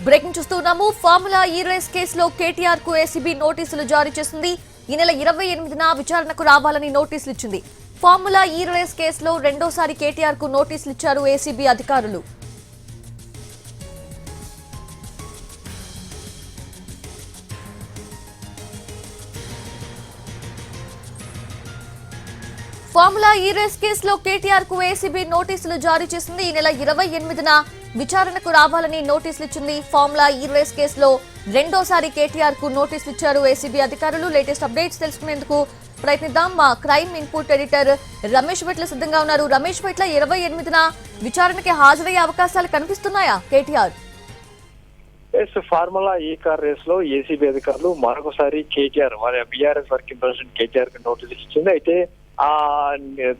Breaking చూస్తున్నాము. Formula ఈ race కేసులో కేటీఆర్ కు ఏసీబీ నోటీసులు జారీ చేసింది. ఈ నెల 28న విచారణకు రావాలని నోటీసులు ఇచ్చింది. ఫార్ములా ఈ రేస్ కేసులో రెండోసారి కేటీఆర్ కు నోటీసులు ఇచ్చారు ఏసీబీ అధికారులు. ఫార్ములా ఈ రేస్ కేసులో కేటీఆర్ కు ఏసీబీ నోటీసులు జారీ చేసింది. ఈ నెల 28న విచారణకు రావాలని నోటీసులు ఇచ్చింది. ఫార్ములా ఈ రేస్ కేసులో రెండోసారి కేటీఆర్ కు నోటీసులు ఇచ్చారు ఏసీబీ అధికారులు. లేటెస్ట్ అప్డేట్స్ తెలుసుకునేందుకు ప్రయత్నిద్దాం. మా crime input editor Ramesh Bhatla సిద్ధంగా ఉన్నారు. రమేష్ భట్ల, 28న విచారణకి హాజరయ్యే అవకాశాలు కనిపిస్తున్నాయా కేటీఆర్? ఫార్ములా ఈ కార్ రేస్ లో ఏసీబీ అధికారులు మరొకసారి కేటీఆర్ వారి బీఆర్ఎస్ వర్కింగ్ ప్రెసిడెంట్ కేటీఆర్ కి నోటీసులు ఇచ్చింది. అయితే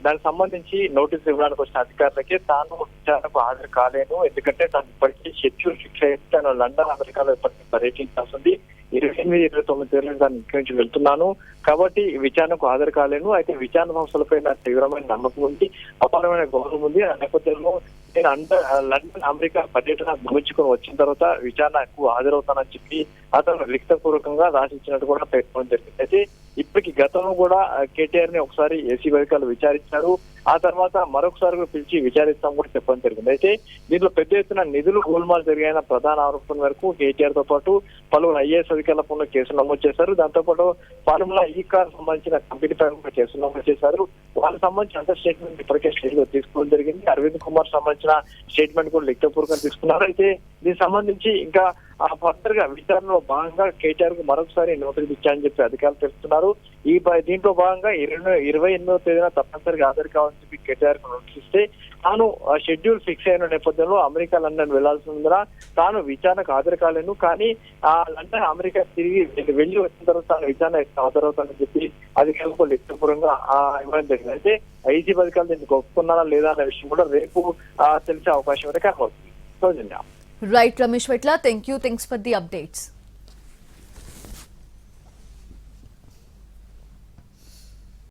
దానికి సంబంధించి నోటీసులు ఇవ్వడానికి వచ్చిన అధికారులకే తాను విచారణకు హాజరు కాలేను, ఎందుకంటే తను ఇప్పటికీ షెడ్యూల్ ఫిక్స్ అయితే తను లండన్ అమెరికాలో ఇప్పటికీ పర్యటించాల్సింది. 28-29 తేదీన దాన్ని ఇక్కడి నుంచి వెళ్తున్నాను కాబట్టి విచారణకు హాజరు కాలేను. అయితే విచారణ సంస్థలపై నాకు తీవ్రమైన నమ్మకం ఉంది, అపారమైన గౌరవం ఉంది. ఆ నేపథ్యంలో నేను లండన్ అమెరికా పర్యటన ముగించుకొని వచ్చిన తర్వాత విచారణకు హాజరవుతానని చెప్పి అతను లిఖితపూర్వకంగా రాసిచ్చినట్టు కూడా పేర్కొనడం జరిగింది. అయితే ఇప్పటికి గతంలో కూడా కేటీఆర్ ని ఒకసారి ఏసీబీ అధికారులు విచారించారు, ఆ తర్వాత మరొకసారి కూడా పిలిచి విచారిస్తాం కూడా చెప్పడం జరిగింది. అయితే దీంట్లో పెద్ద ఎత్తున నిధులు గోల్మాల్ జరిగిన ప్రధాన ఆరోపణ వరకు కేటీఆర్ తో పాటు పలువురు ఐఏఎస్ అధికారులపై కేసులు నమోదు చేశారు. దాంతో పాటు ఫార్ములా ఈ కార్ సంబంధించిన కంపెనీపై కూడా కేసులు నమోదు చేశారు. వాళ్ళకి సంబంధించిన అంత స్టేట్మెంట్ ఇప్పటికే స్టేట్ లో తీసుకోవడం జరిగింది. అరవింద్ కుమార్ సంబంధించిన స్టేట్మెంట్ కూడా లిఖితపూర్వకంగా తీసుకున్నారు. అయితే దీనికి సంబంధించి ఇంకా ఫర్దర్ గా విచారణలో భాగంగా కేటీఆర్ కు మరొకసారి నోటీసులు ఇచ్చారని చెప్పి అధికారులు తెలుస్తున్నారు. దీంట్లో భాగంగా 28వ తేదీన తప్పనిసరిగా హాజరు కావాలని చెప్పి కేటీఆర్ కు నోటీస్ ఇస్తే తాను షెడ్యూల్ ఫిక్స్ అయిన నేపథ్యంలో అమెరికా లండన్ వెళ్లాల్సి ఉందా, తాను విచారణకు హాజరు కాలేను, కానీ లండన్ అమెరికా తిరిగి వెళ్లి వచ్చిన తర్వాత తాను విచారణ హాజరవుతానని చెప్పి అధికారులకు లిఖితపూర్వకంగా ఇవ్వడం జరిగింది. అయితే ఐజీపీ అధికారులు దీనికి ఒప్పుకున్నారా లేదా అనే విషయం కూడా రేపు తెలిసే అవకాశం అయితే కనబడుతుంది. Right Ramesh Bhatla, thanks for the updates.